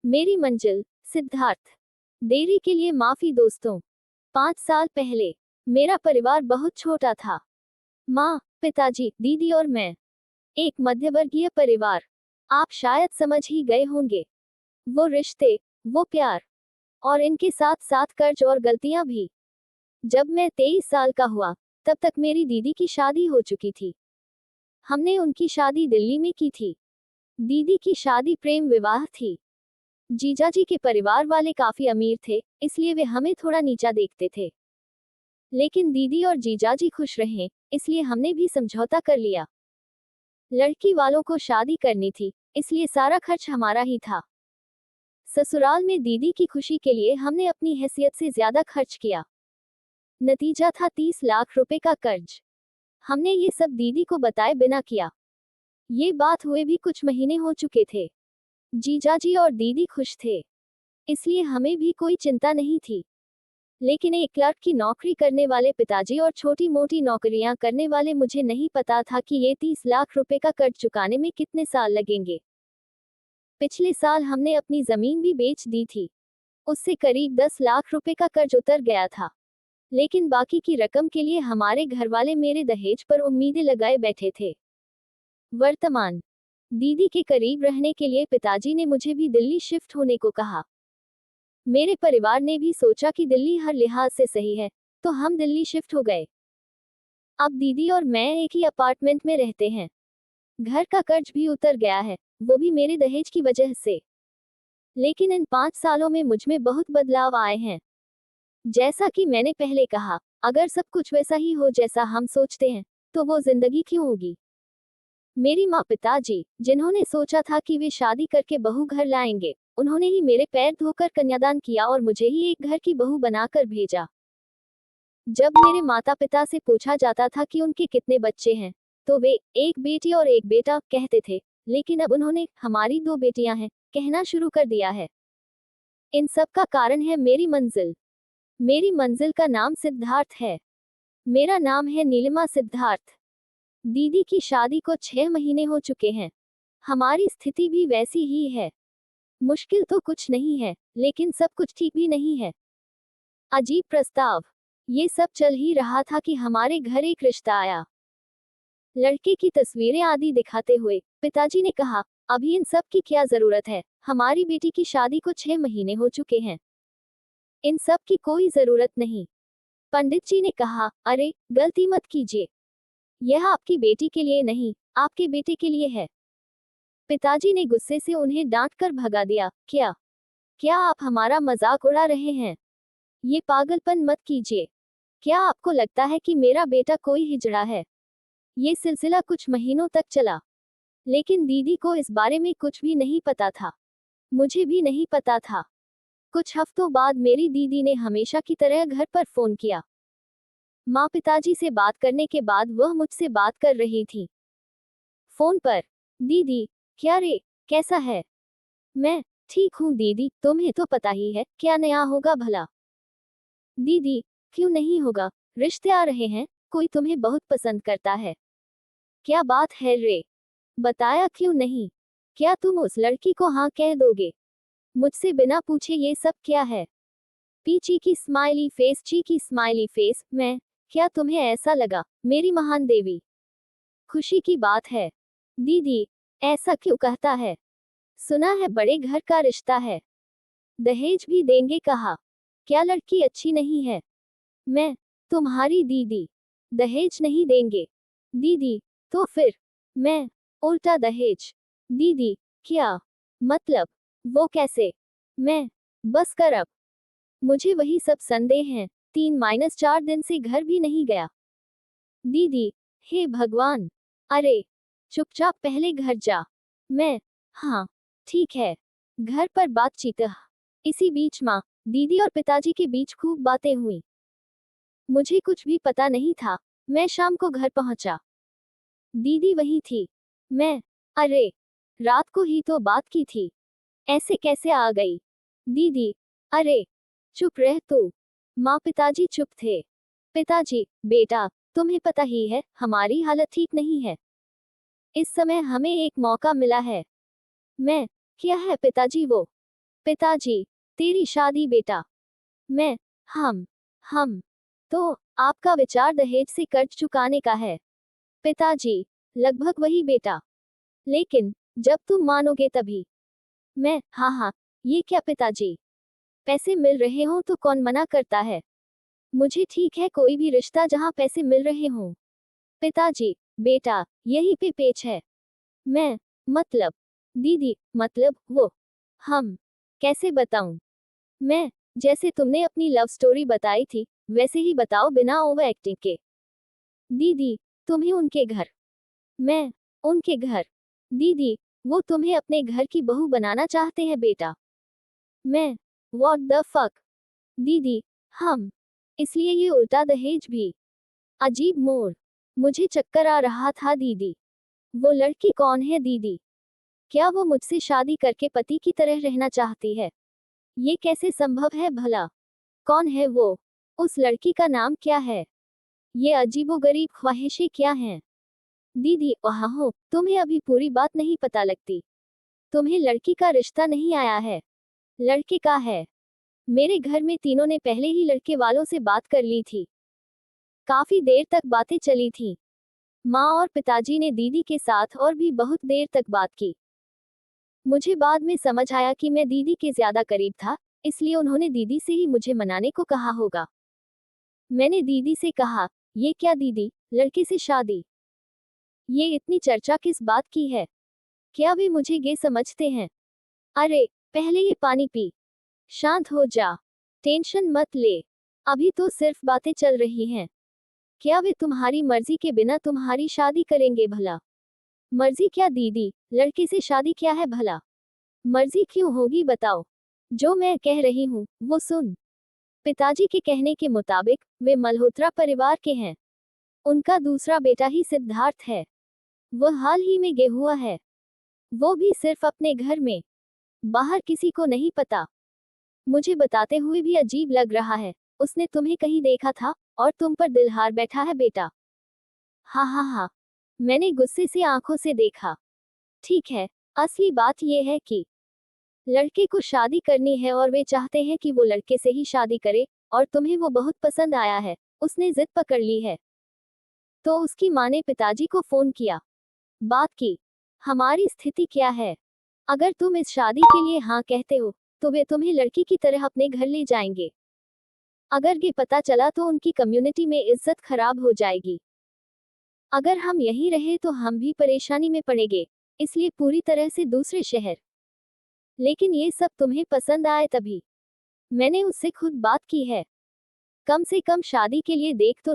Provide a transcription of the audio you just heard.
मेरी मंजिल, सिद्धार्थ। देरी के लिए माफी दोस्तों। 5 साल पहले मेरा परिवार बहुत छोटा था। माँ, पिताजी, दीदी और मैं। एक मध्यवर्गीय परिवार। आप शायद समझ ही गए होंगे। वो रिश्ते, वो प्यार, और इनके साथ साथ कर्ज और गलतियां भी। जब मैं 23 साल का हुआ, तब तक मेरी दीदी की शादी हो चुकी थी। हमने उनकी शादी दिल्ली में की थी। दीदी की शादी प्रेम विवाह थी। जीजाजी के परिवार वाले काफी अमीर थे, इसलिए वे हमें थोड़ा नीचा देखते थे। लेकिन दीदी और जीजाजी खुश रहे, इसलिए हमने भी समझौता कर लिया। लड़की वालों को शादी करनी थी, इसलिए सारा खर्च हमारा ही था। ससुराल में दीदी की खुशी के लिए हमने अपनी हैसियत से ज्यादा खर्च किया। नतीजा था 30 लाख रुपए का कर्ज। हमने ये सब दीदी को बताए बिना किया। ये बात हुए भी कुछ महीने हो चुके थे। जीजाजी और दीदी खुश थे, इसलिए हमें भी कोई चिंता नहीं थी। लेकिन एक क्लर्क की नौकरी करने वाले पिताजी और छोटी मोटी नौकरियां करने वाले मुझे नहीं पता था कि ये 30 लाख रुपए का कर्ज चुकाने में कितने साल लगेंगे। पिछले साल हमने अपनी जमीन भी बेच दी थी। उससे करीब 10 लाख रुपए का कर्ज उतर गया था। लेकिन बाकी की रकम के लिए हमारे घरवाले मेरे दहेज पर उम्मीदें लगाए बैठे थे। वर्तमान। दीदी के करीब रहने के लिए पिताजी ने मुझे भी दिल्ली शिफ्ट होने को कहा। मेरे परिवार ने भी सोचा कि दिल्ली हर लिहाज से सही है, तो हम दिल्ली शिफ्ट हो गए। अब दीदी और मैं एक ही अपार्टमेंट में रहते हैं। घर का कर्ज भी उतर गया है, वो भी मेरे दहेज की वजह से। लेकिन इन 5 सालों में मुझ में बहुत बदलाव आए हैं। जैसा कि मैंने पहले कहा, अगर सब कुछ वैसा ही हो जैसा हम सोचते हैं, तो वो जिंदगी क्यों होगी। मेरी माँ पिताजी, जिन्होंने सोचा था कि वे शादी करके बहू घर लाएंगे, उन्होंने ही मेरे पैर धोकर कन्यादान किया और मुझे ही एक घर की बहू बनाकर भेजा। जब मेरे माता पिता से पूछा जाता था कि उनके कितने बच्चे हैं, तो वे एक बेटी और एक बेटा कहते थे। लेकिन अब उन्होंने हमारी 2 बेटियां हैं कहना शुरू कर दिया है। इन सब का कारण है मेरी मंजिल। मेरी मंजिल का नाम सिद्धार्थ है। मेरा नाम है नीलिमा सिद्धार्थ। दीदी की शादी को 6 महीने हो चुके हैं। हमारी स्थिति भी वैसी ही है। मुश्किल तो कुछ नहीं है, लेकिन सब कुछ ठीक भी नहीं है। अजीब प्रस्ताव। ये सब चल ही रहा था कि हमारे घर एक रिश्ता आया। लड़के की तस्वीरें आदि दिखाते हुए पिताजी ने कहा, अभी इन सब की क्या जरूरत है, हमारी बेटी की शादी को 6 महीने हो चुके हैं। इन सब की कोई जरूरत नहीं। पंडित जी ने कहा, अरे गलती मत कीजिए, यह आपकी बेटी के लिए नहीं, आपके बेटे के लिए है। पिताजी ने गुस्से से उन्हें डांट कर भगा दिया। क्या क्या आप हमारा मजाक उड़ा रहे हैं? ये पागलपन मत कीजिए। क्या आपको लगता है कि मेरा बेटा कोई हिजड़ा है? ये सिलसिला कुछ महीनों तक चला, लेकिन दीदी को इस बारे में कुछ भी नहीं पता था। मुझे भी नहीं पता था। कुछ हफ्तों बाद मेरी दीदी ने हमेशा की तरह घर पर फोन किया। माँ पिताजी से बात करने के बाद वह मुझसे बात कर रही थी फोन पर। दीदी, क्या रे, कैसा है? मैं ठीक हूँ दीदी, तुम्हें तो पता ही है, क्या नया होगा भला? दीदी, क्यों नहीं होगा, रिश्ते आ रहे हैं, कोई तुम्हें बहुत पसंद करता है। क्या बात है रे, बताया क्यों नहीं? क्या तुम उस लड़की को हाँ कह दोगे? मुझसे बिना पूछे ये सब क्या है? पीची की स्माइली फेस, ची की स्माइली फेस। मैं, क्या तुम्हें ऐसा लगा, मेरी महान देवी? खुशी की बात है। दीदी, ऐसा क्यों कहता है? सुना है बड़े घर का रिश्ता है, दहेज भी देंगे कहा। क्या लड़की अच्छी नहीं है? मैं, तुम्हारी दीदी, दहेज नहीं देंगे। दीदी, तो फिर? मैं, उल्टा दहेज। दीदी, क्या मतलब, वो कैसे? मैं, बस कर अब, मुझे वही सब संदेह हैं। 3-4 दिन से घर भी नहीं गया। दीदी, हे भगवान, अरे चुपचाप पहले घर जा। मैं, हाँ ठीक है। घर पर बातचीत। इसी बीच माँ, दीदी और पिताजी के बीच खूब बातें हुई। मुझे कुछ भी पता नहीं था। मैं शाम को घर पहुंचा, दीदी वही थी। मैं, अरे रात को ही तो बात की थी, ऐसे कैसे आ गई? दीदी, अरे चुप रह तू। माँ पिताजी चुप थे। पिताजी, बेटा, तुम्हें पता ही है, हमारी हालत ठीक नहीं है। इस समय हमें एक मौका मिला है। मैं, क्या है पिताजी वो? पिताजी, तेरी शादी बेटा। मैं, हम। तो, आपका विचार दहेज से कर्ज चुकाने का है। पिताजी, लगभग वही बेटा। लेकिन, जब तुम मानोगे तभी। मैं, हाँ, ये क्या पिताजी? पैसे मिल रहे हों तो कौन मना करता है? मुझे ठीक है कोई भी रिश्ता जहाँ पैसे मिल रहे हों। पिताजी, बेटा, यही पे पेच है। मैं, मतलब, दीदी, मतलब, वो, हम, कैसे बताऊं? मैं, जैसे तुमने अपनी लव स्टोरी बताई थी, वैसे ही बताओ बिना ओवर एक्टिंग के। दीदी, तुम्हें उनके घर। मैं, उनके घर। दीदी, वो तुम्हें अपने घर की बहू बनाना चाहते हैं बेटा। मैं, व्हाट द फक? दीदी, हम, इसलिए ये उल्टा दहेज भी। अजीब मोड़। मुझे चक्कर आ रहा था दीदी। वो लड़की कौन है दीदी? क्या वो मुझसे शादी करके पति की तरह रहना चाहती है? ये कैसे संभव है भला? कौन है वो? उस लड़की का नाम क्या है? ये अजीबोगरीब ख्वाहिशें क्या हैं? दीदी, वहाँ हो, तुम्हें अभी पूरी बात नहीं पता लगती। तुम्हें लड़की का रिश्ता नहीं आया है। लड़के का है। मेरे घर में तीनों ने पहले ही लड़के वालों से बात कर ली थी। काफी देर तक बातें चली थी। माँ और पिताजी ने दीदी के साथ और भी बहुत देर तक बात की। मुझे बाद में समझ आया कि मैं दीदी के ज्यादा करीब था, इसलिए उन्होंने दीदी से ही मुझे मनाने को कहा होगा। मैंने दीदी से कहा, ये क्या दीदी, लड़के से शादी? ये इतनी चर्चा किस बात की है? क्या वे मुझे ये समझते हैं? अरे, पहले ये पानी पी। शांत हो जा। टेंशन मत ले। अभी तो सिर्फ बातें चल रही हैं। क्या वे तुम्हारी मर्जी के बिना तुम्हारी शादी करेंगे भला? मर्जी क्या दीदी, लड़के से शादी क्या है भला? मर्जी क्यों होगी बताओ? जो मैं कह रही हूँ, वो सुन। पिताजी के कहने के मुताबिक, वे मल्होत्रा परिवार के हैं। उनका दूसरा बेटा ही सिद्धार्थ है। वह हाल ही में गया हुआ है। वो भी सिर्फ अपने घर में। बाहर किसी को नहीं पता। मुझे बताते हुए भी अजीब लग रहा है। उसने तुम्हें कहीं देखा था, और तुम पर दिल हार बैठा है बेटा। हाँ, मैंने गुस्से से आंखों से देखा। ठीक है, असली बात यह है कि लड़के को शादी करनी है और वे चाहते हैं कि वो लड़के से ही शादी करे, और तुम्हें वो बहुत पसंद आया है, उसने जिद पकड़ ली है। तो उसकी माँ ने पिताजी को फोन किया। बात की। हमारी स्थिति क्या है? अगर तुम इस शादी के लिए हाँ कहते हो, तो वे तुम्हें लड़की की तरह अपने घर ले जाएंगे। अगर ये पता चला तो उनकी कम्युनिटी में इज्जत खराब हो जाएगी। अगर हम यहीं रहे तो हम भी परेशानी में पड़ेंगे, इसलिए पूरी तरह से दूसरे शहर। लेकिन ये सब तुम्हें पसंद आए तभी। मैंने उससे खुद बात की है। कम से कम शादी के लिए देख तो